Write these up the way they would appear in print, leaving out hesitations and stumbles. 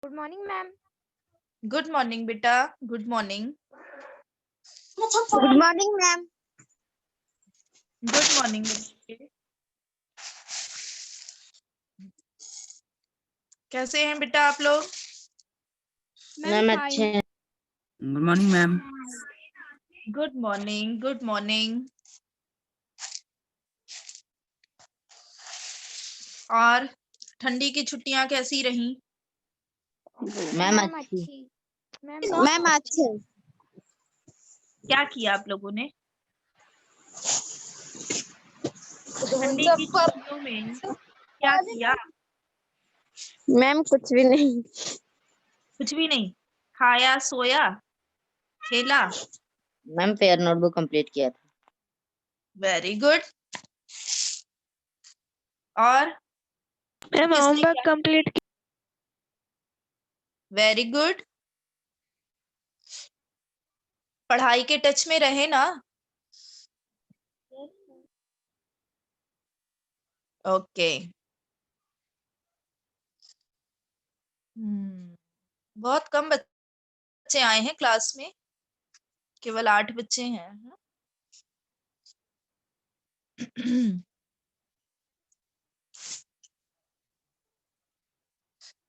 Good morning ma'am. Good morning बेटा, good morning. Good morning ma'am. Good morning बेटे। कैसे हैं बेटा आप लोग? मैम अच्छे हैं। Good morning ma'am. Good morning, good morning. और ठंडी की छुट्टियां कैसी रहीं? मैम अच्छी। मैम अच्छे। क्या किया आप लोगों ने ठंडी की छुट्टियों में? क्या किया? मैम कुछ भी नहीं। कुछ भी नहीं। खाया, सोया, खेला। मैम पेयर नोटबुक कंप्लीट किया था। Very good. और मैम किसने होमवर्क क्या? कंप्लीट। Very good. पढ़ाई के टच में रहे ना? ओके। बहुत कम बच्चे आए हैं क्लास में, केवल 8 बच्चे हैं।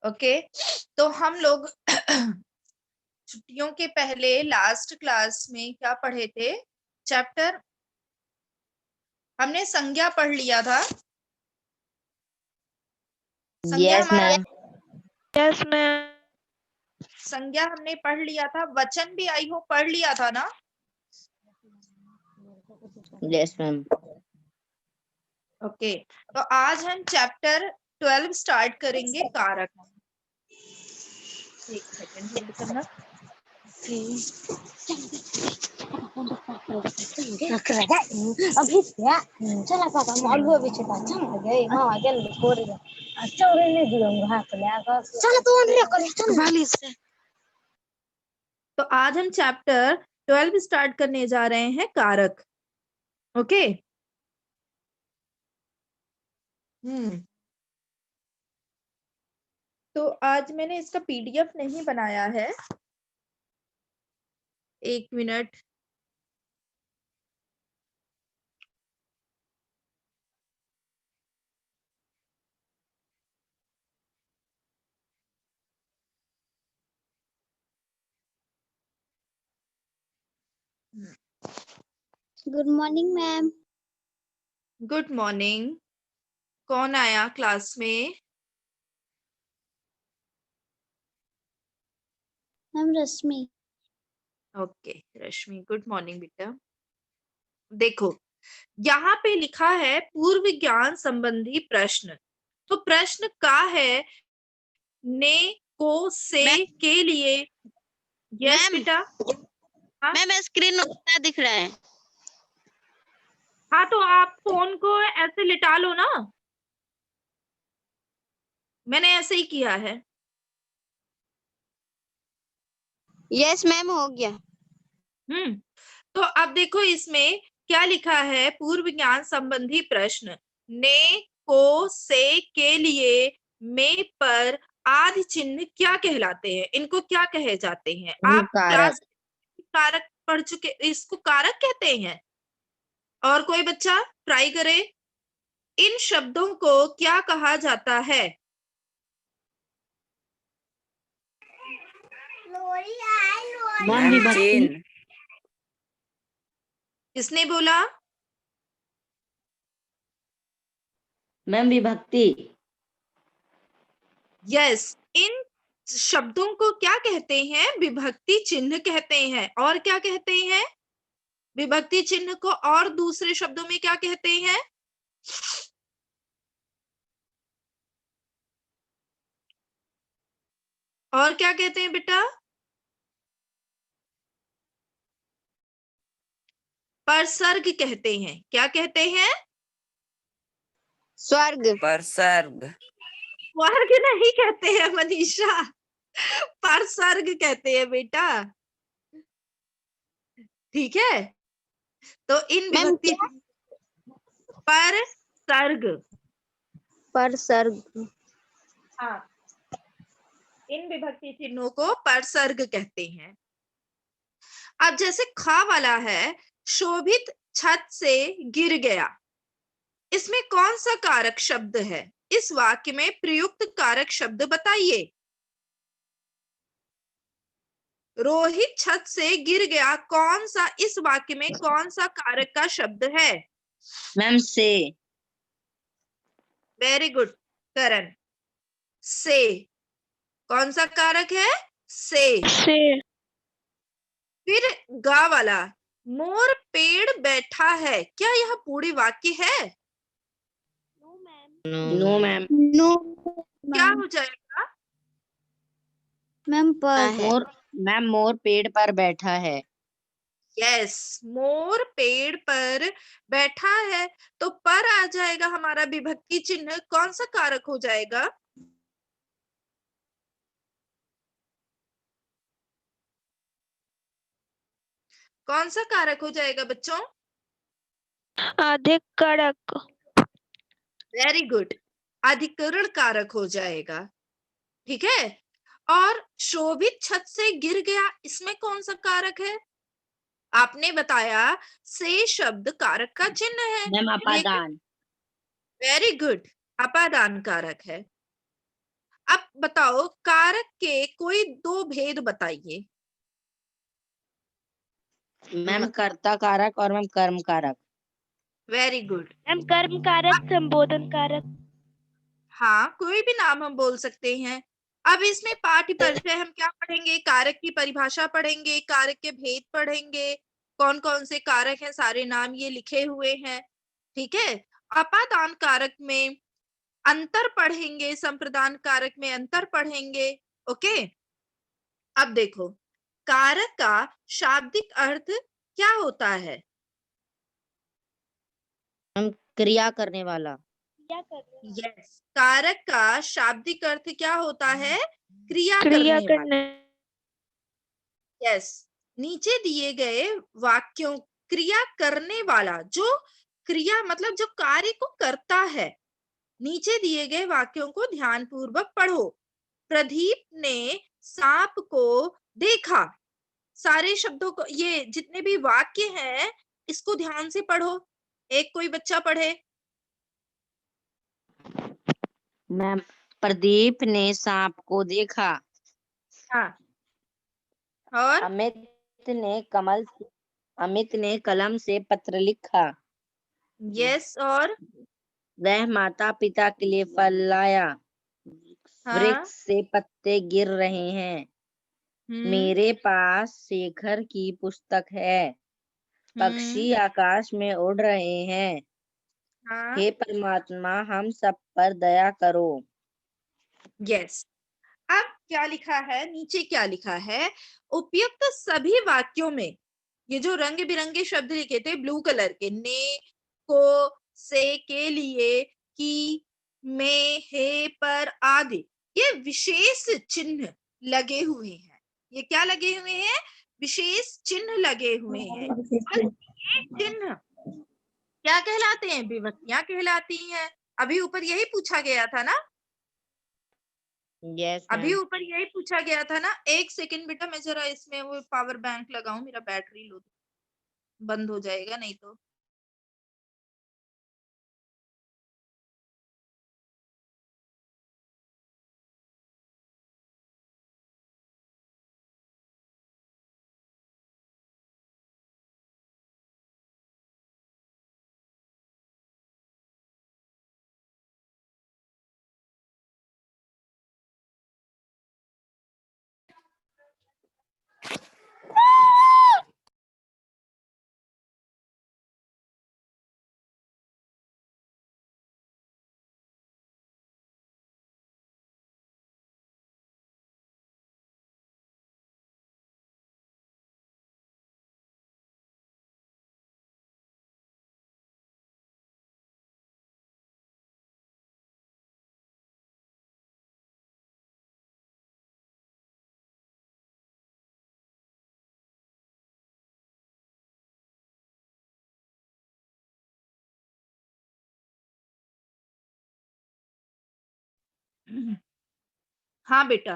ओके, तो हम लोग छुट्टियों के पहले लास्ट क्लास में क्या पढ़े थे? चैप्टर हमने संज्ञा पढ़ लिया था। संज्ञा यस हमारा, मैम। Yes ma'am. संज्ञा हमने पढ़ लिया था। वचन भी आई हो पढ़ लिया था ना? Yes ma'am. ओके, तो आज हम चैप्टर 12 स्टार्ट करेंगे, कारक। एक सेकंड होल्ड करना। अभी चला पापा मॉल हुआ भी चला चल गए हां गेल कोरे अच्छा रे ने दियो हाथ लगा चल तू अनरे कर चल वाली से। तो आज हम चैप्टर 12 स्टार्ट करने जा रहे हैं, कारक। ओके। तो आज मैंने इसका पीडीएफ नहीं बनाया है। एक minute. Good morning ma'am. Good morning. कौन आया क्लास में? मैम रश्मि। ओके रश्मि, गुड मॉर्निंग बेटा। देखो, यहाँ पे लिखा है पूर्व ज्ञान संबंधी प्रश्न। तो प्रश्न का है ने, को, से, के लिए। यस मैम बेटा। हाँ? मैम स्क्रीन उल्टा दिख रहा है। हाँ, तो आप फोन को ऐसे लिटा लो ना। मैंने ऐसे ही किया है। यस मैम हो गया। तो अब देखो इसमें क्या लिखा है, पूर्व ज्ञान संबंधी प्रश्न। ने, को, से, के लिए, में पर आदि चिन्ह क्या कहलाते हैं? इनको क्या कहे जाते हैं? आप कारक। क्लास कारक पढ़ चुके, इसको कारक कहते हैं। और कोई बच्चा ट्राई करे। इन शब्दों को क्या कहा जाता है? चिन्ह। किसने बोला? मैम विभक्ति। यस, इन शब्दों को क्या कहते हैं? विभक्ति चिन्ह कहते हैं। और क्या कहते हैं? विभक्ति चिन्ह को और दूसरे शब्दों में क्या कहते हैं? और क्या कहते हैं बेटा? परसर्ग कहते हैं। क्या कहते हैं? स्वर्ग। परसर्ग। वर्ग नहीं कहते हैं मनीषा, परसर्ग कहते हैं बेटा। ठीक है, तो इन मैम विभक्ति क्या? परसर्ग। परसर्ग। हाँ, इन विभक्ति चिन्हों को परसर्ग कहते हैं। अब जैसे खा वाला है, शोभित छत से गिर गया, इसमें कौन सा कारक शब्द है? इस वाक्य में प्रयुक्त कारक शब्द बताइए। रोहित छत से गिर गया, कौन सा, इस वाक्य में कौन सा कारक का शब्द है? मैम से। वेरी गुड करण, से। कौन सा कारक है? से। से फिर गा वाला, मोर पेड़ बैठा है, क्या यह पूरी वाक्य है? No ma'am. नो क्या हो जाएगा? मैम पर है। मोर, मैम मोर पेड़ पर बैठा है। यस, मोर पेड़ पर बैठा है, तो पर आ जाएगा हमारा विभक्ति चिन्ह। कौन सा कारक हो जाएगा? कौन सा कारक हो जाएगा बच्चों? अधिक कारक। वेरी गुड, अधिकरण कारक हो जाएगा। ठीक है। और शोभित छत से गिर गया, इसमें कौन सा कारक है? आपने बताया से शब्द कारक का चिन्ह है, मैम अपादान। वेरी गुड, अपादान कारक है। अब बताओ कारक के कोई दो भेद बताइए। मैम कर्ता कारक और मैम कर्म कारक। Very good. मैम कर्म कारक, संबोधन कारक। हाँ, कोई भी नाम हम बोल सकते हैं। अब इसमें पाठ्य परिचय हम क्या पढ़ेंगे? कारक की परिभाषा पढ़ेंगे, कारक के भेद पढ़ेंगे, कौन कौन से कारक हैं, सारे नाम ये लिखे हुए हैं। ठीक है। अपादान कारक में अंतर पढ़ेंगे, संप्रदान कारक में अंतर पढ़ेंगे। ओके। अब देखो, कारक का शाब्दिक अर्थ क्या होता है? मैम क्रिया करने वाला। यस, कारक का शाब्दिक अर्थ क्या होता है? क्रिया क्रिया करने वाला। करने। यस, नीचे दिए गए वाक्यों, क्रिया करने वाला, जो क्रिया मतलब जो कार्य को करता है। नीचे दिए गए वाक्यों को ध्यान पूर्वक पढ़ो। प्रदीप ने सांप को देखा। सारे शब्दों को, ये जितने भी वाक्य हैं, इसको ध्यान से पढ़ो। एक कोई बच्चा पढ़े। मैम प्रदीप ने सांप को देखा। हाँ। और अमित ने कलम से पत्र लिखा। यस, और वह माता पिता के लिए फल लाया। हाँ। वृक्ष से पत्ते गिर रहे हैं। मेरे पास शेखर की पुस्तक है। पक्षी आकाश में उड़ रहे हैं। हाँ। हे परमात्मा, हम सब पर दया करो। यस। अब क्या लिखा है? नीचे क्या लिखा है? उपयुक्त सभी वाक्यों में, ये जो रंग बिरंगे शब्द लिखे थे ब्लू कलर के, ने, को, से, के लिए, की, में, हे, पर आदि, ये विशेष चिन्ह लगे हुए हैं। ये क्या लगे हुए हैं? विशेष चिन्ह लगे हुए हैं। और ये चिन्ह क्या कहलाते हैं? विभक्तियां कहलाती हैं। अभी ऊपर यही पूछा गया था ना? यस अभी मैम। ऊपर यही पूछा गया था ना? एक सेकंड बेटा, मैं जरा इसमें वो पावर बैंक लगाऊं, मेरा बैटरी लो बंद हो जाएगा नहीं तो। हाँ बेटा,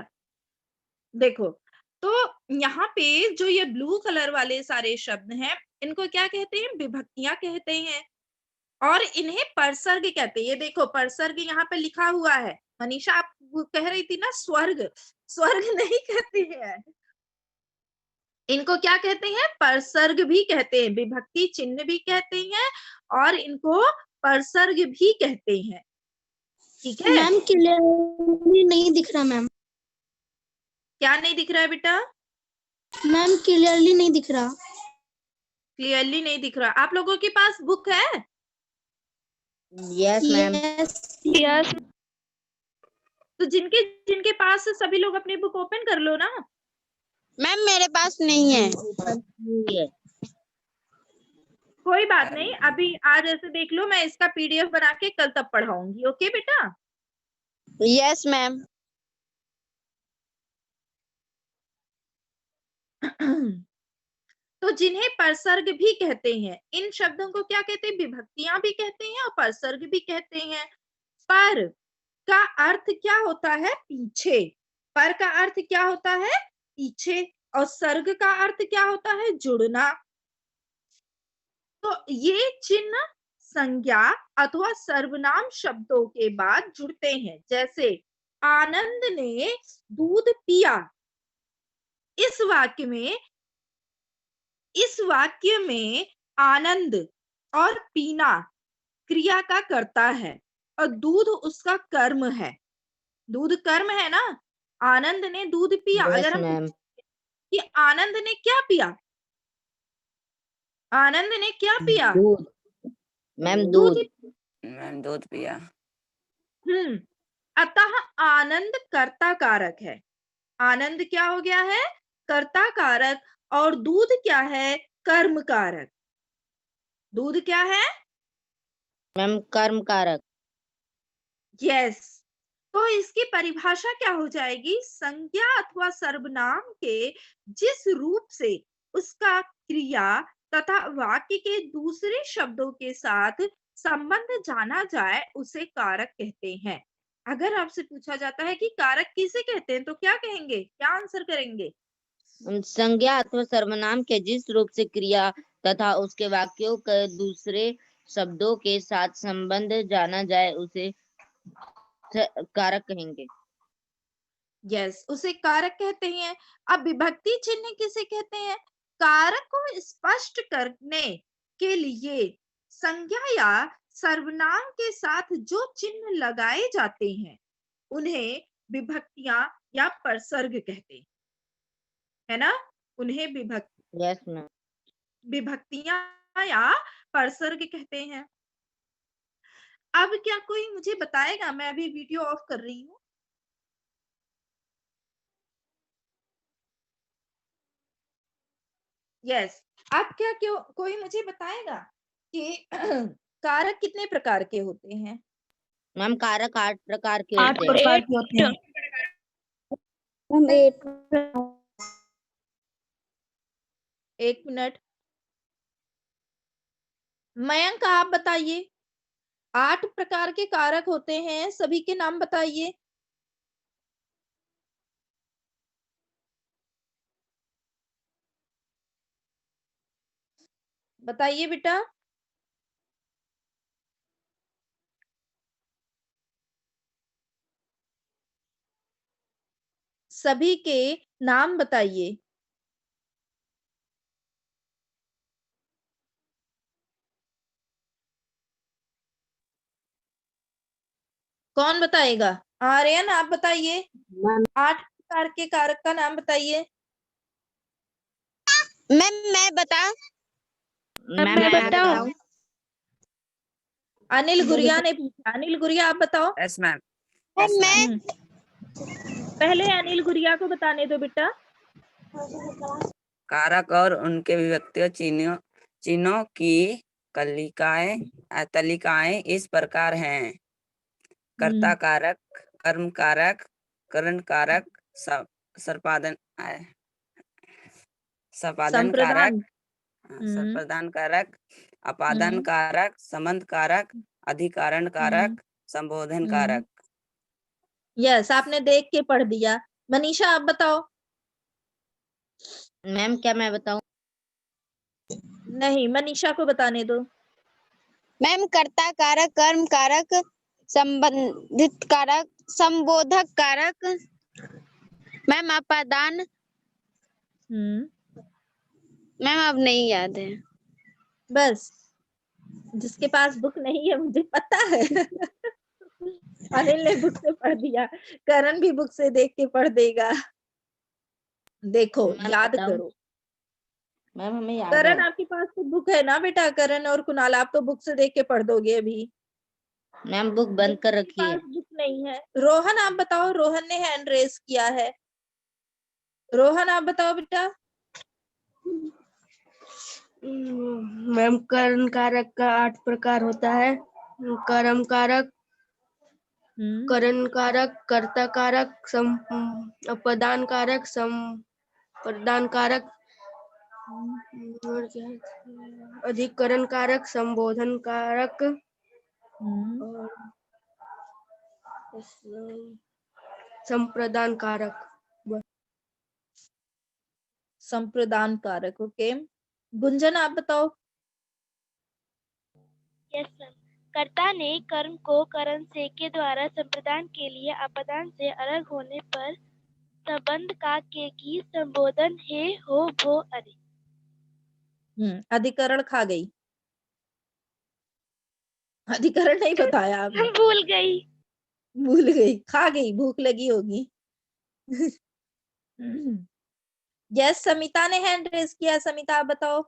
देखो, तो यहाँ पे जो ये ब्लू कलर वाले सारे शब्द हैं, इनको क्या कहते हैं? विभक्तियां कहते हैं और इन्हें परसर्ग कहते हैं। ये देखो परसर्ग यहाँ पे लिखा हुआ है। मनीषा आप वो कह रही थी ना स्वर्ग, स्वर्ग नहीं कहते हैं, इनको क्या कहते हैं? परसर्ग भी कहते हैं, विभक्ति चिन्ह भी कहते हैं और इनको परसर्ग भी कहते हैं। ठीक है, मैम क्लियरली नहीं दिख रहा मैम। क्या नहीं दिख रहा है बेटा? मैम क्लियरली नहीं दिख रहा। क्लियरली नहीं दिख रहा। आप लोगों के पास बुक है? Yes ma'am. यस तो जिनके जिनके पास है सभी लोग अपनी बुक ओपन कर लो ना। मैम मेरे पास नहीं है। कोई बात नहीं, अभी आज ऐसे देख लो, मैं इसका पीडीएफ बना के कल तक पढ़ाऊंगी। ओके बेटा? Yes ma'am. तो जिन्हें परसर्ग भी कहते हैं, इन शब्दों को क्या कहते हैं? विभक्तियां भी कहते हैं और परसर्ग भी कहते हैं। पर का अर्थ क्या होता है? पीछे। पर का अर्थ क्या होता है? पीछे। और सर्ग का अर्थ क्या होता है? जुड़ना। तो ये चिन्ह संज्ञा अथवा सर्वनाम शब्दों के बाद जुड़ते हैं। जैसे आनंद ने दूध पिया। इस वाक्य में आनंद और पीना क्रिया का करता है और दूध उसका कर्म है। दूध कर्म है ना। आनंद ने दूध पिया। यस अगर हम मैम। कि आनंद ने क्या पिया? आनंद ने क्या पिया? दूध मैम, दूध। दूध। मैम दूध पिया। अतः आनंद कर्ता कारक है। आनंद क्या हो गया है? कर्ता कारक। और दूध क्या है? कर्म कारक। दूध क्या है? मैम कर्म कारक। यस। तो इसकी परिभाषा क्या हो जाएगी? संज्ञा अथवा सर्वनाम के जिस रूप से उसका क्रिया तथा वाक्य के दूसरे शब्दों के साथ संबंध जाना जाए उसे कारक कहते हैं। अगर आपसे पूछा जाता है कि कारक किसे कहते हैं तो क्या कहेंगे? क्या आंसर करेंगे? संज्ञा अथवा सर्वनाम के जिस रूप से क्रिया तथा उसके वाक्यों के दूसरे शब्दों के साथ संबंध जाना जाए उसे कारक कहेंगे। यस, उसे कारक कहते हैं। अब विभक्ति चिन्ह किसे कहते हैं? कारक को स्पष्ट करने के लिए संज्ञा या सर्वनाम के साथ जो चिन्ह लगाए जाते हैं उन्हें विभक्तियां या परसर्ग कहते हैं, है ना? उन्हें यस मैम। विभक्तियां या परसर्ग कहते हैं। अब क्या कोई मुझे बताएगा? मैं अभी वीडियो ऑफ कर रही हूँ। यस। अब क्या क्यों कोई मुझे बताएगा कि कारक कितने प्रकार के होते हैं? मैम कारक 8 प्रकार के 8 होते हैं। प्रकार के होते हैं। मैम 8। एक मिनट, मयंक आप बताइए। 8 प्रकार के कारक होते हैं, सभी के नाम बताइए। बताइए बेटा। सभी के नाम बताइए। कौन बताएगा? आर्यन आप बताइए। 8 प्रकार के कारक का नाम बताइए। मैम मैं मैं बताऊं? अनिल गुड़िया ने पूछा। अनिल गुड़िया आप बताओ। Yes ma'am. मैं पहले अनिल गुड़िया को बताने दो बेटा। कारक और उनके विभक्ति चिन्हों की तालिकाएं इस प्रकार हैं। कर्ता कारक, कर्म कारक, करण कारक, संपादन कारक, संप्रदान कारक, अपादान कारक, संबंध कारक, अधिकारण कारक, संबोधन कारक। यस, आपने देख के पढ़ दिया। मनीषा आप बताओ। मैम क्या मैं बताऊं? नहीं, मनीषा को बताने दो। मैम कर्ता कारक, कर्म कारक, संबंधित कारक, संबोधक कारक, मैम अपादान, मैम अब नहीं याद है। बस, जिसके पास बुक नहीं है मुझे पता है। अनिल ने बुक से पढ़ दिया, करण भी बुक से देख के पढ़ देगा। देखो, मैम याद बताऊं? करो। मैम हमें याद करण, है। आपके पास तो बुक है ना बेटा? करण और कुणाल, आप तो बुक से देख के पढ़ दोगे अभी। मैम बुक बंद कर जिसके रखी है। पास बुक नहीं है, रोहन आप बताओ। रोहन ने हैंड रेस किया है। रोहन आप बताओ बेटा। मैम कर्ण कारक का 8 प्रकार होता है। कर्म कारक, करण कारक, कर्ता कारक, अपदान कारक, संप्रदान कारक, और क्या है? अधिकरण कारक, संबोधन कारक और संप्रदान कारक। संप्रदान कारक। ओके, गुंजन आप बताओ। Yes sir. कर्ता ने कर्म को करण से के द्वारा संप्रदान के लिए अपदान से अलग होने पर संबंध का के की संबोधन हे हो भो अरे। अधिकरण खा गई। अधिकरण नहीं बताया आपने। भूल गई। भूल गई, खा गई, भूख लगी होगी। यस, समिता ने हैंड रेस किया। समिता आप बताओ।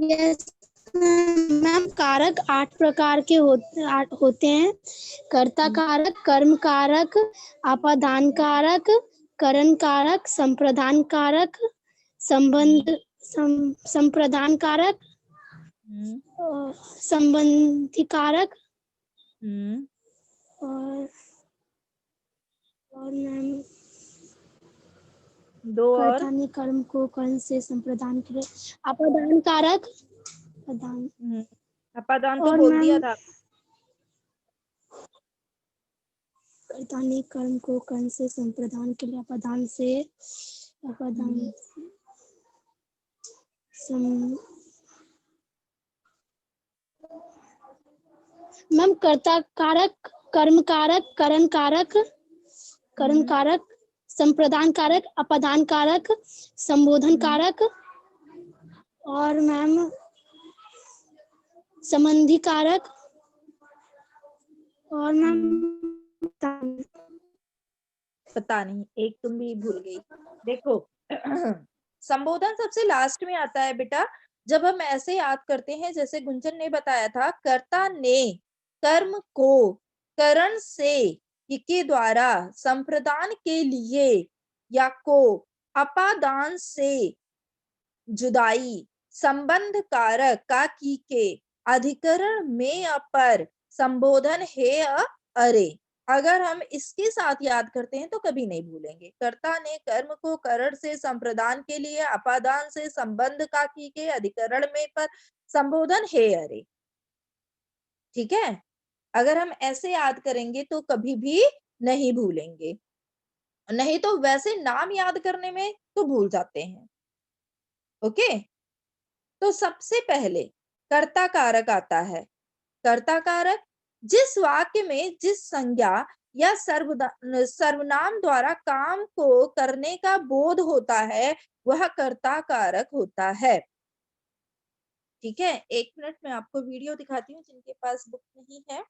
यस मैम, कारक 8 प्रकार के होते हैं। कर्ता कारक, कर्म कारक, अपादान कारक, करण कारक, संप्रदान कारक, संप्रदान कारक, संबंधी कारक और मैम दो और। कर्ता ने कर्म को कर्ण से संप्रदान के लिए अपादान कारक, अपादान अपादान तो और बोल मैम दिया था। कर्ता ने कर्म को कर्ण से संप्रदान के लिए अपादान से अपादान मैम कर्ता कारक, कर्म कारक, करण कारक, करण कारक, संप्रदान कारक, अपादान कारक, संबोधन कारक और मैम संबंधी कारक और मैम पता नहीं, एक तुम भी भूल गई। देखो, संबोधन सबसे लास्ट में आता है बेटा। जब हम ऐसे याद करते हैं जैसे गुंजन ने बताया था, कर्ता ने कर्म को करण से के द्वारा संप्रदान के लिए या को अपादान से जुदाई संबंध कारक का की के अधिकरण में अपर संबोधन है अरे। अगर हम इसके साथ याद करते हैं तो कभी नहीं भूलेंगे। कर्ता ने कर्म को करण से संप्रदान के लिए अपादान से संबंध का की के अधिकरण में पर संबोधन है अरे। ठीक है, अगर हम ऐसे याद करेंगे तो कभी भी नहीं भूलेंगे, नहीं तो वैसे नाम याद करने में तो भूल जाते हैं। ओके, तो सबसे पहले कर्ता कारक आता है। कर्ता कारक जिस वाक्य में जिस संज्ञा या सर्वनाम द्वारा काम को करने का बोध होता है वह कर्ता कारक होता है। ठीक है, 1 मिनट में आपको वीडियो दिखाती हूँ जिनके पास बुक नहीं है।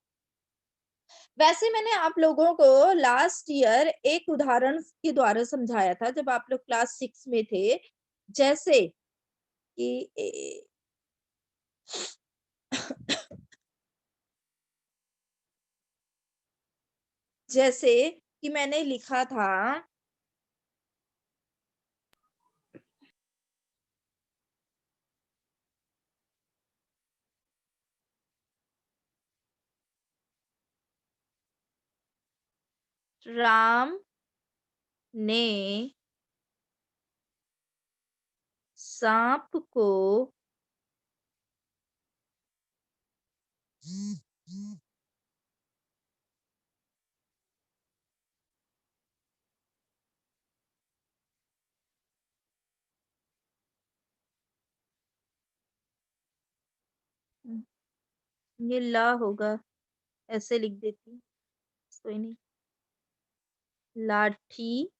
वैसे मैंने आप लोगों को लास्ट ईयर एक उदाहरण के द्वारा समझाया था जब आप लोग क्लास 6 में थे। जैसे कि जैसे कि मैंने लिखा था राम ने सांप को ये ला होगा, ऐसे लिख देती हूँ, कोई नहीं। लाठी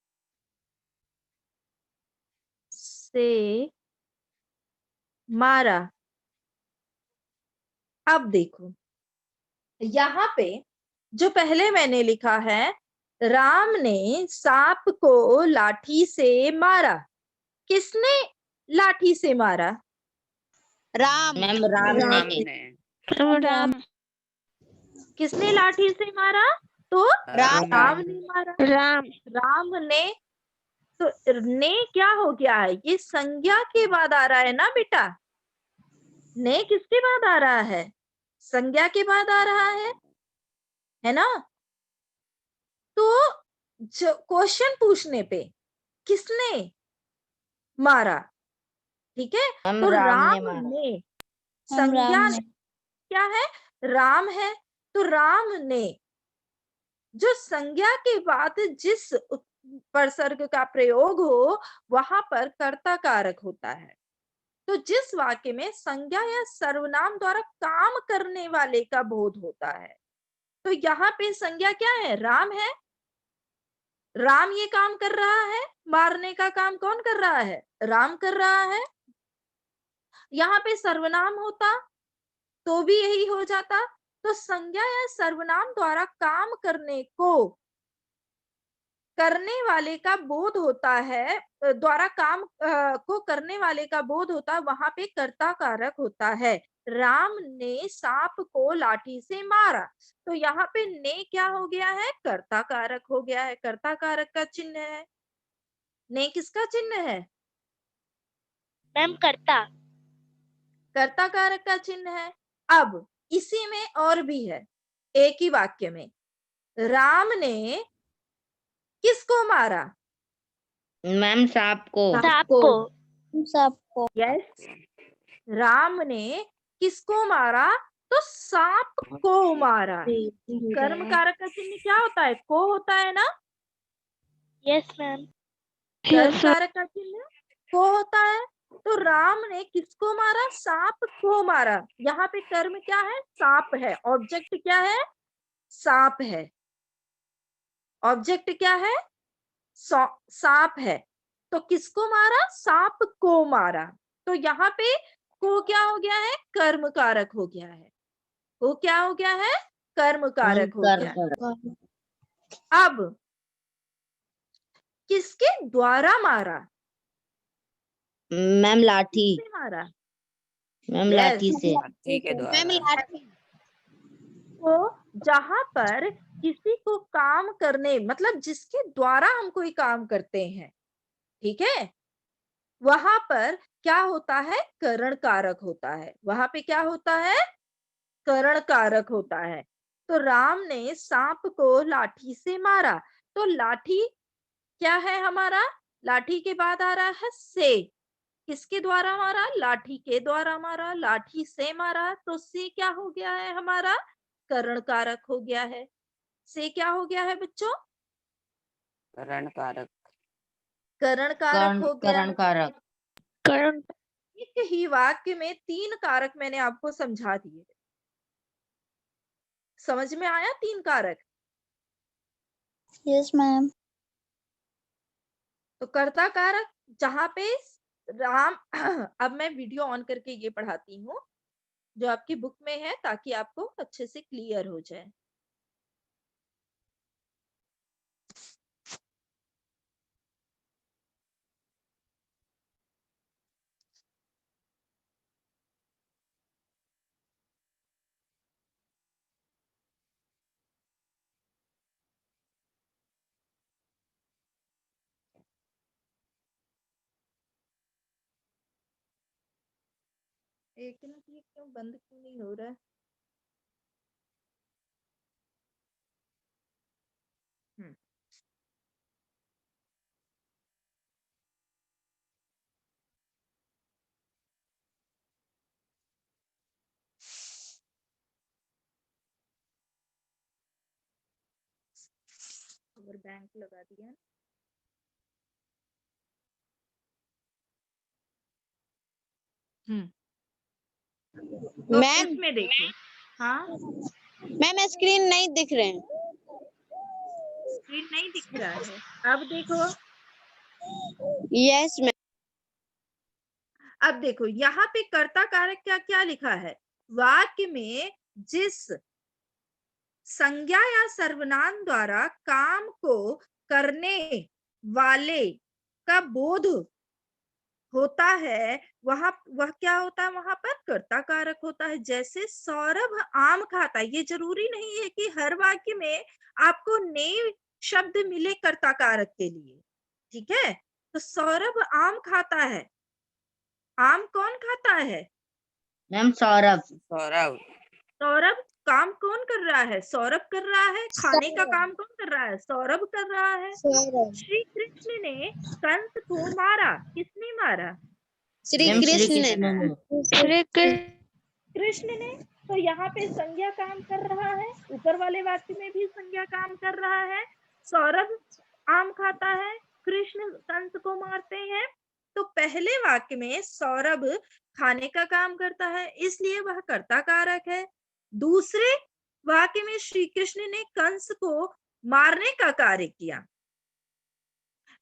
से मारा। अब देखो यहाँ पे जो पहले मैंने लिखा है, राम ने सांप को लाठी से मारा। किसने लाठी से मारा? राम मैम राम राम ने। ने। राम किसने लाठी से मारा? तो राम राम ने मारा। राम राम ने, तो ने क्या हो गया है? ये संज्ञा के बाद आ रहा है ना बेटा? ने किसके बाद आ रहा है? संज्ञा के बाद आ रहा है ना? तो क्वेश्चन पूछने पे किसने मारा, ठीक है, मैम तो राम ने राम मारा। ने, हम संज्ञा राम ने। क्या है? राम है। तो राम ने, जो संज्ञा के बाद जिस उपसर्ग का प्रयोग हो वहां पर कर्ता कारक होता है। तो जिस वाक्य में संज्ञा या सर्वनाम द्वारा काम करने वाले का बोध होता है, तो यहाँ पे संज्ञा क्या है? राम है। राम ये काम कर रहा है, मारने का काम कौन कर रहा है? राम कर रहा है। यहाँ पे सर्वनाम होता तो भी यही हो जाता। तो संज्ञा या सर्वनाम द्वारा काम करने वाले का बोध होता है, द्वारा काम को करने वाले का बोध होता है, वहां पे कर्ता कारक होता है। राम ने सांप को लाठी से मारा, तो यहाँ पे ने क्या हो गया है? कर्ता कारक हो गया है। कर्ता कारक का चिन्ह है। ने किसका चिन्ह है? मैम कर्ता कर्ता कारक का चिन्ह है। अब इसी में और भी है, एक ही वाक्य में राम ने किसको मारा? मैम सांप को। सांप को सबको। यस, राम ने किसको मारा? तो सांप को मारा। कर्म कारक का चिन्ह क्या होता है? को होता है ना? यस मैम कर्म कारक का चिन्ह को होता है। तो राम ने किसको मारा? सांप को मारा। यहाँ पे कर्म क्या है? सांप है। ऑब्जेक्ट क्या है? सांप है। ऑब्जेक्ट क्या है? सांप है। तो किसको मारा? सांप को मारा। तो यहाँ पे को क्या हो गया है? कर्म कारक हो गया है। वो क्या हो गया है? कर्म कारक हो गया है। अब किसके द्वारा मारा? मैम लाठी। किससे मारा? Ma'am Yes. लाठी से। लाठी के मैम द्वारा। लाठी तो जहां पर किसी को काम करने, मतलब जिसके द्वारा हम कोई काम करते हैं, ठीक है, वहां पर क्या होता है? करण कारक होता है। वहां पे क्या होता है? करण कारक होता है। तो राम ने सांप को लाठी से मारा। तो लाठी क्या है हमारा? लाठी के बाद आ रहा है से। किसके द्वारा मारा? लाठी के द्वारा मारा। लाठी से मारा, तो से क्या हो गया है हमारा? करण कारक हो गया है। से क्या हो गया है बच्चों? करण कारक। करण कारक हो गया करण है। कारक। करण एक ही वाक्य में 3 कारक मैंने आपको समझा दिए। समझ में आया 3 कारक? Yes ma'am. तो कर्ता कारक जहां पे राम अब मैं वीडियो ऑन करके ये पढ़ाती हूँ जो आपकी बुक में है, ताकि आपको अच्छे से क्लियर हो जाए। एक मिनट, ये क्यों बंद क्यों नहीं हो रहा है? हम्म। और बैंक लगा दिया। तो मैम इसमें देखिए, हाँ, मैम स्क्रीन नहीं दिख रहे हैं। स्क्रीन नहीं दिख रहा है। अब देखो, यस मैम। अब देखो यहाँ पे कर्ता कारक क्या क्या लिखा है। वाक्य में जिस संज्ञा या सर्वनाम द्वारा काम को करने वाले का बोध होता है, वह क्या होता है, वहां पर कर्ता कारक होता है। जैसे सौरभ आम खाता है, ये जरूरी नहीं है कि हर वाक्य में आपको ने शब्द मिले कर्ता कारक के लिए, ठीक है। तो सौरभ आम खाता है, आम कौन खाता है? मैम सौरभ। सौरभ। सौरभ काम कौन कर रहा है? सौरभ कर रहा है। खाने का काम कौन कर रहा है? सौरभ कर रहा है। श्री कृष्ण ने कंस को मारा, किसने मारा? श्री मैम श्री कृष्ण कृष्ण ने। श्री कृष्ण ने। तो यहाँ पे संज्ञा काम कर रहा है, ऊपर वाले वाक्य में भी संज्ञा काम कर रहा है। सौरभ आम खाता है, कृष्ण कंस को मारते हैं। तो पहले वाक्य में सौरभ खाने का काम करता है, इसलिए वह कर्ता कारक है। दूसरे वाक्य में श्री कृष्ण ने कंस को मारने का कार्य किया,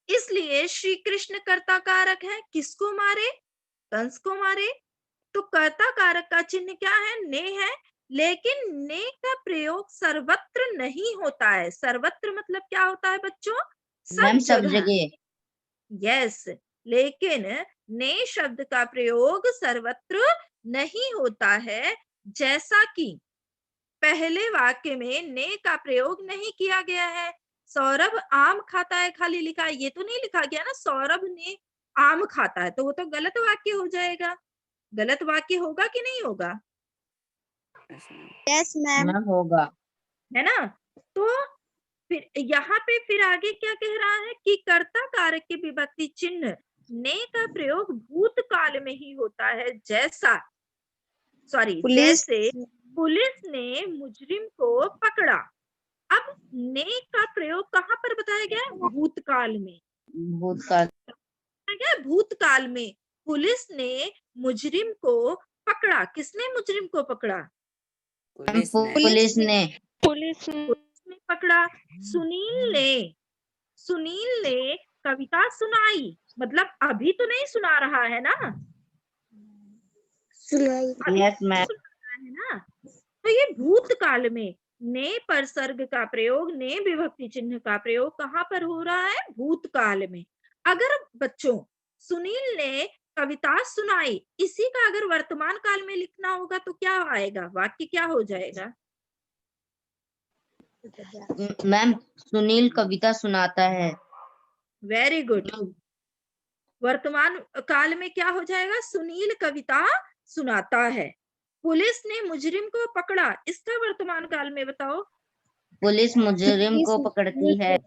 इसलिए श्री कृष्ण कर्ता कारक है। किसको मारे? कंस को मारे। तो कर्ता कारक का चिन्ह क्या है? ने है। लेकिन ने का प्रयोग सर्वत्र नहीं होता है। सर्वत्र मतलब क्या होता है बच्चों? मैम सब जगह। जगह। यस, लेकिन ने शब्द का प्रयोग सर्वत्र नहीं होता है। जैसा कि पहले वाक्य में ने का प्रयोग नहीं किया गया है। सौरभ आम खाता है खाली लिखा है, ये तो नहीं लिखा गया ना सौरभ ने आम खाता है, तो वो तो गलत वाक्य हो जाएगा। गलत वाक्य होगा कि नहीं होगा? Yes ma'am. मैम होगा। है ना। तो फिर यहाँ पे फिर आगे क्या कह रहा है कि कर्ता कारक के विभक्ति चिन्ह ने का प्रयोग भूतकाल में ही होता है। जैसे पुलिस ने मुजरिम को पकड़ा। अब ने का प्रयोग कहाँ पर बताया गया है? भूतकाल में। भूतकाल। क्या? भूतकाल में पुलिस ने मुजरिम को पकड़ा। किसने मुजरिम को पकड़ा? पुलिस ने। पुलिस ने पकड़ा। सुनील ने कविता सुनाई, मतलब अभी तो नहीं सुना रहा है ना, यस मैम। है ना। तो ये भूतकाल में ने पर सर्ग का प्रयोग, ने विभक्ति चिन्ह का प्रयोग कहाँ पर हो रहा है? भूतकाल में। अगर बच्चों सुनील ने कविता सुनाई, इसी का अगर वर्तमान काल में लिखना होगा तो क्या आएगा? वाक्य क्या हो जाएगा? मैम सुनील कविता सुनाता है। Very good. वर्तमान काल में क्या हो जाएगा? सुनील कविता सुनाता है। पुलिस ने मुजरिम को पकड़ा, इसका वर्तमान काल में बताओ। पुलिस मुजरिम को पकड़ती है।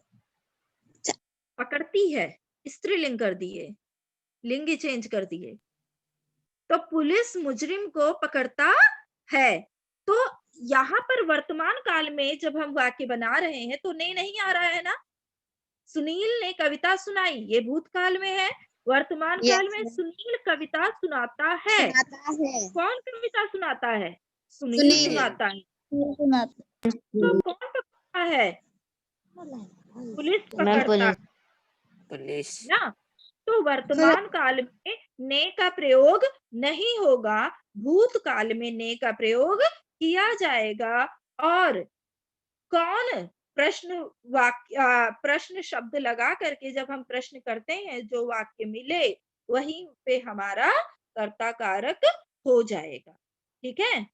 पकड़ती है, स्त्रीलिंग कर दिए, लिंग चेंज कर दिए। तो पुलिस मुजरिम को पकड़ता है। तो यहाँ पर वर्तमान काल में जब हम वाक्य बना रहे हैं तो ने नहीं आ रहा है ना। सुनील ने कविता सुनाई, ये भूतकाल में है। वर्तमान काल में सुनील कविता सुनाता है। कौन कविता सुनाता है? सुनील सुनाता है। तो कौन पकड़ता है? पुलिस पकड़ता है पुलिस ना। तो वर्तमान काल में ने का प्रयोग नहीं होगा, भूतकाल में ने का प्रयोग किया जाएगा। और कौन प्रश्न शब्द लगा करके जब हम प्रश्न करते हैं, जो वाक्य मिले वहीं पे हमारा कर्ता कारक हो जाएगा। ठीक है।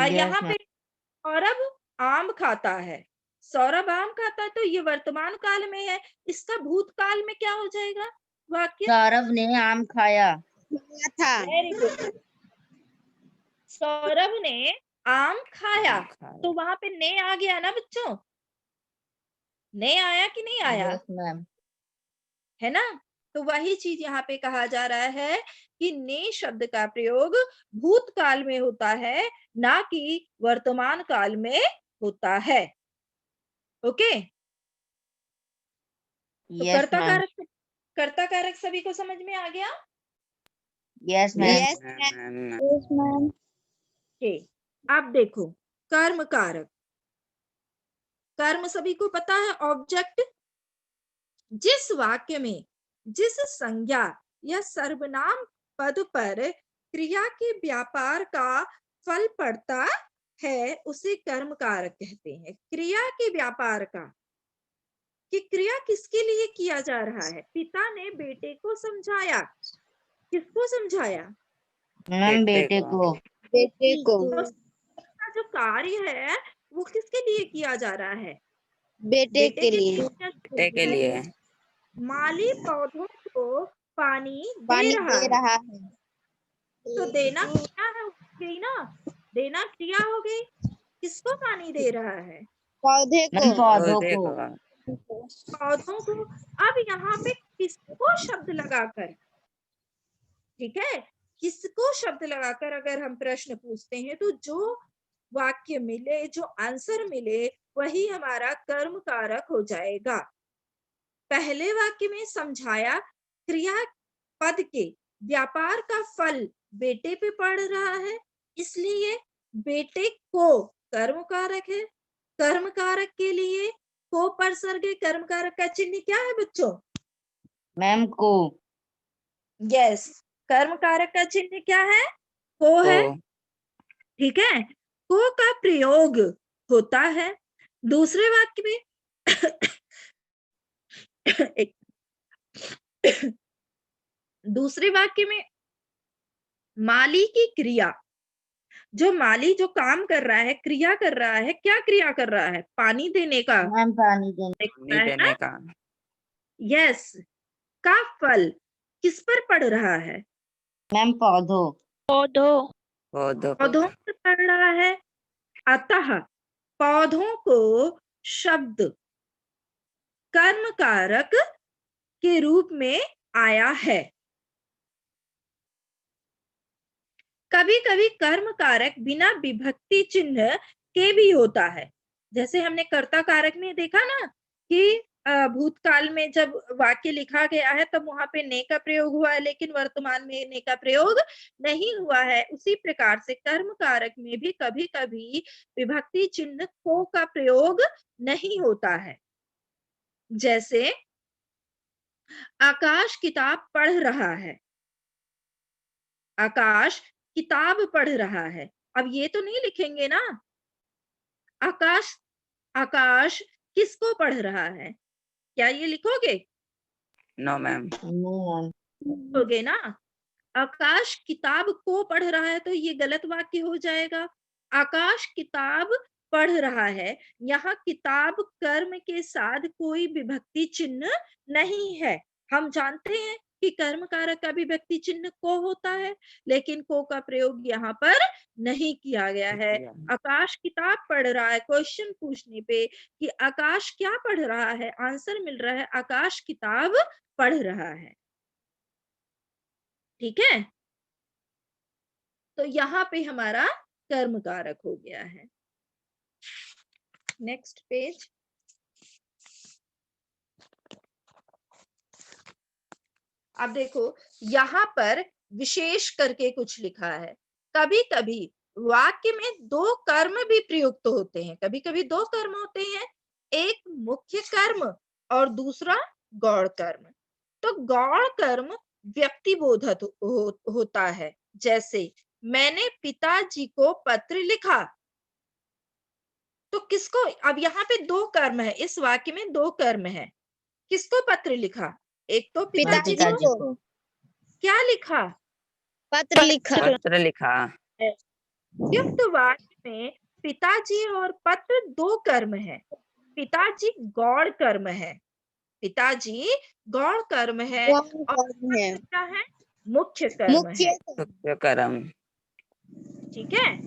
यहाँ पे सौरभ आम खाता है, सौरभ आम खाता है, तो ये वर्तमान काल में है। इसका भूतकाल में क्या हो जाएगा वाक्य? सौरभ ने आम खाया था। Very good. सौरभ ने आम खाया, तो वहां पे ने आ गया ना बच्चों। ने आया कि नहीं आया? Yes ma'am. है ना। तो वही चीज यहाँ पे कहा जा रहा है कि ने शब्द का प्रयोग भूतकाल में होता है, ना कि वर्तमान काल में होता है। ओके। तो यस मैम। कर्ता कारक सभी को समझ में आ गया? Yes ma'am. Yes ma'am. Okay, अब देखो कर्म कारक। कर्म सभी को पता है, ऑब्जेक्ट। जिस वाक्य में जिस संज्ञा या सर्वनाम पद पर क्रिया के व्यापार का फल पड़ता है उसे कर्म कारक कहते हैं। क्रिया के व्यापार का, कि क्रिया किसके लिए किया जा रहा है। पिता ने बेटे को समझाया, किसको समझाया? मैम बेटे को। बेटे को। तो उसका जो कार्य है वो किसके लिए किया जा रहा है? बेटे के लिए। बेटे के लिए। माली पौधों को पानी पानी दे रहा दे है। रहा है। तो देना क्रिया है, हो गई ना, देना क्रिया हो गई। किसको पानी दे रहा है? पौधे मैम को। पौधों पौधे को। को। पौधों को। अब यहाँ पे किसको शब्द लगाकर, ठीक है, किसको शब्द लगाकर अगर हम प्रश्न पूछते हैं तो जो वाक्य मिले, जो आंसर मिले, वही हमारा कर्म कारक हो जाएगा। पहले वाक्य में समझाया, क्रिया पद के व्यापार का फल बेटे पे पड़ रहा है, इसलिए बेटे को कर्म कारक है। कर्म कारक के लिए को पर सर्ग कर्म कारक का चिन्ह क्या है बच्चों? मैम को। यस, कर्म कारक का चिन्ह क्या है? को है, को। ठीक है। को का प्रयोग होता है दूसरे वाक्य में। एक दूसरे वाक्य में माली की क्रिया, जो माली जो काम कर रहा है, क्रिया कर रहा है, क्या क्रिया कर रहा है? पानी देने का। मैम पानी देने। पानी देने का। यस, का फल किस पर पड़ रहा है? मैम पौधों। पौधों पौधों को। पौधों पर पड़ रहा है। अतः पौधों को शब्द कर्म कारक के रूप में आया है। कभी कभी कर्म कारक बिना विभक्ति चिन्ह के भी होता है। जैसे हमने कर्ता कारक में देखा ना कि भूतकाल में जब वाक्य लिखा गया है तब वहां पे ने का प्रयोग हुआ है, लेकिन वर्तमान में ने का प्रयोग नहीं हुआ है। उसी प्रकार से कर्म कारक में भी कभी कभी विभक्ति चिन्ह को का प्रयोग नहीं होता है। जैसे आकाश किताब पढ़ रहा है, आकाश किताब पढ़ रहा है। अब ये तो नहीं लिखेंगे ना, आकाश, आकाश किसको पढ़ रहा है, क्या ये लिखोगे? No ma'am. लिखोगे ना। आकाश किताब को पढ़ रहा है तो ये गलत वाक्य हो जाएगा। आकाश किताब पढ़ रहा है, यहाँ किताब कर्म के साथ कोई विभक्ति चिन्ह नहीं है। हम जानते हैं कि कर्म कारक का विभक्ति चिन्ह को होता है, लेकिन को का प्रयोग यहाँ पर नहीं किया गया है। आकाश किताब पढ़ रहा है, क्वेश्चन पूछने पे कि आकाश क्या पढ़ रहा है, आंसर मिल रहा है आकाश किताब पढ़ रहा है। ठीक है, तो यहाँ पे हमारा कर्म कारक हो गया है। Next page. अब देखो यहाँ पर विशेष करके कुछ लिखा है। कभी कभी वाक्य में दो कर्म भी प्रयुक्त होते हैं। कभी कभी दो कर्म होते हैं, एक मुख्य कर्म और दूसरा गौण कर्म। तो गौण कर्म व्यक्तिबोधक होता है। जैसे मैंने पिताजी को पत्र लिखा, तो किसको, अब यहाँ पे दो कर्म है, इस वाक्य में दो कर्म है। किसको पत्र लिखा? एक तो पिताजी को। क्या लिखा? पत्र लिखा। पत्र लिखा। युक्त वाक्य में पिताजी और पत्र दो कर्म है। पिताजी गौण कर्म है, पिताजी गौण कर्म है और पत्र क्या है? मुख्य कर्म है। मुख्य कर्म। ठीक है,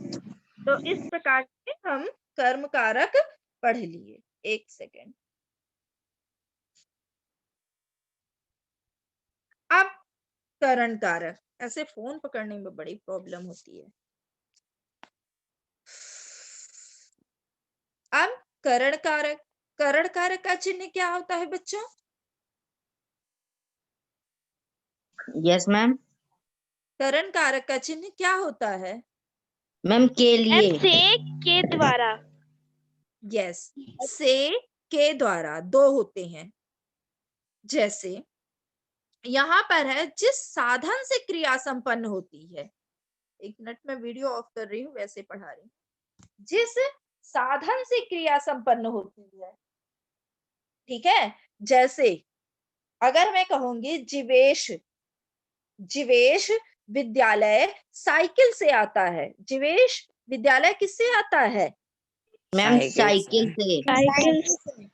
तो इस प्रकार से हम कर्म कारक पढ़ लिए। एक सेकेंड। अब करण कारक। ऐसे फोन पकड़ने में बड़ी प्रॉब्लम होती है। अब करण कारक। करण कारक का चिन्ह क्या होता है बच्चों? Yes ma'am. करण कारक का चिन्ह क्या होता है? मैम के लिए। मैम से के द्वारा। यस, से के द्वारा, दो होते हैं। जैसे यहाँ पर है जिस साधन से क्रिया संपन्न होती है। एक मिनट में वीडियो ऑफ कर रही हूँ, वैसे पढ़ा रही हूँ। जिस साधन से क्रिया संपन्न होती है, ठीक है। जैसे अगर मैं कहूंगी जीवेश, जीवेश विद्यालय साइकिल से आता है। जीवेश विद्यालय किससे आता है? मैम साइकिल साइकिल से। से।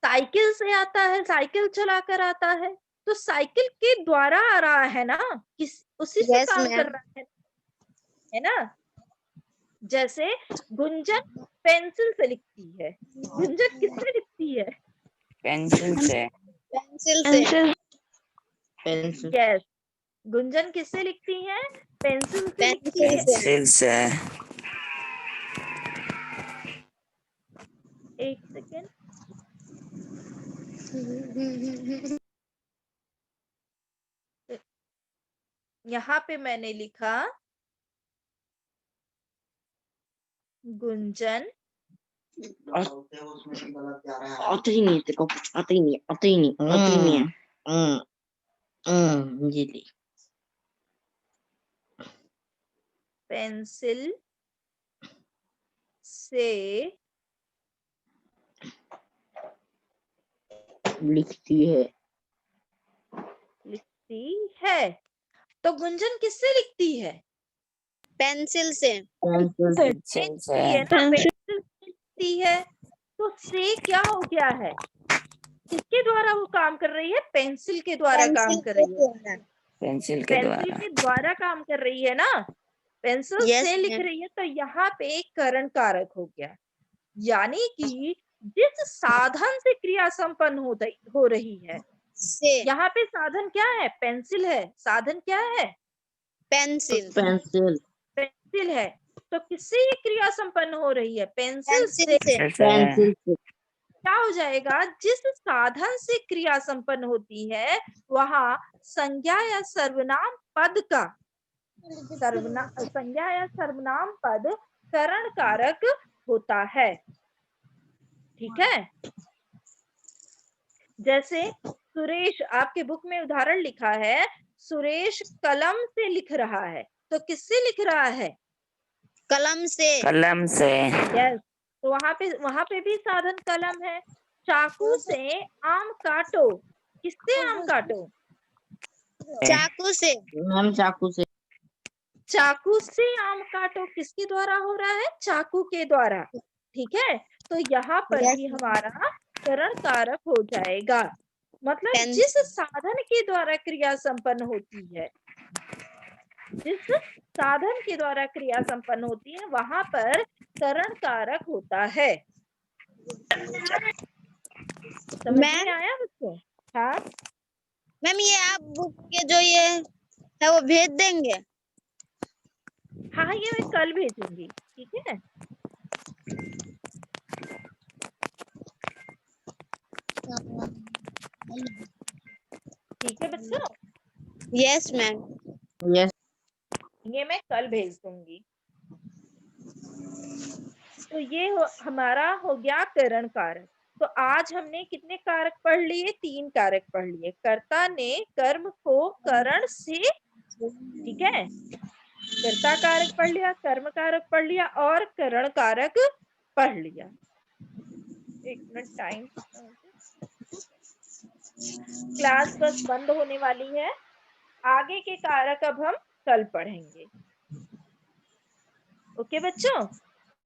साइकिल से आता है, साइकिल चलाकर आता है। तो साइकिल के द्वारा आ रहा है ना, किस उसी से Yes, काम ma'am. कर रहा है ना। जैसे गुंजन पेंसिल से लिखती है। गुंजन किससे लिखती है? पेंसिल से। पेंसिल से। पेंसिल। यस, गुंजन किससे लिखती है? पेंसिल से लिखती है। पेंसिल से। एक सेकेंड, यहाँ पे मैंने लिखा गुंजन आता ही नहीं, तेरे को कुछ आता ही नहीं, आता ही नहीं, आता ही नहीं है। ये ले। पेंसिल से लिखती है। लिखती है। तो गुंजन किससे लिखती है? पेंसिल से। पेंसिल से। पेंसिल से। है ना, पेंसिल से लिखती है। तो से क्या हो गया है? किसके द्वारा वो काम कर रही है? पेंसिल के द्वारा काम कर रही है। पेंसिल के पेंसिल द्वारा। के द्वारा काम कर रही है ना, पेंसिल Yes, से लिख ma'am. रही है। तो यहाँ पे करण कारक हो गया। यानी कि जिस साधन से क्रिया संपन्न हो रही है, से। यहाँ पे साधन क्या है? पेंसिल है। साधन क्या है? पेंसिल। पेंसिल। पेंसिल है। तो किससे ये क्रिया संपन्न हो रही है? पेंसिल से। पेंसिल से। पेंसिल से। पेंसिल से। क्या हो जाएगा? जिस साधन से क्रिया संपन्न होती है वहां संज्ञा या सर्वनाम पद का संज्ञा या सर्वनाम पद करण कारक होता है। ठीक है। जैसे सुरेश, आपके बुक में उदाहरण लिखा है, सुरेश कलम से लिख रहा है। तो किससे लिख रहा है? कलम से। कलम से। यस, तो वहां पे भी साधन कलम है। चाकू से आम काटो। किससे आम काटो? चाकू से। मैम चाकू से। चाकू से आम काटो किसके द्वारा हो रहा है? चाकू के द्वारा। ठीक है। तो यहाँ पर Yes, भी हमारा करण कारक हो जाएगा। मतलब पेंसिल। जिस साधन के द्वारा क्रिया संपन्न होती है, जिस साधन के द्वारा क्रिया संपन्न होती है वहां पर करण कारक होता है। समझ मैम, में आया बच्चों? हाँ, मैम ये आप बुक के जो ये है वो भेज देंगे? हाँ, ये मैं कल भेजूंगी। ठीक है। ठीक है बच्चों, यस मैम। यस। ये मैं कल भेज दूंगी। तो ये हमारा हो गया करण कारक। तो आज हमने कितने कारक पढ़ लिए? 3 कारक पढ़ लिए। कर्ता ने कर्म को करण से, ठीक है, कर्ता कारक पढ़ लिया, कर्म कारक पढ़ लिया और करण कारक पढ़ लिया। एक मिनट, टाइम क्लास बस बंद होने वाली है। आगे के कारक अब हम कल पढ़ेंगे। ओके बच्चों।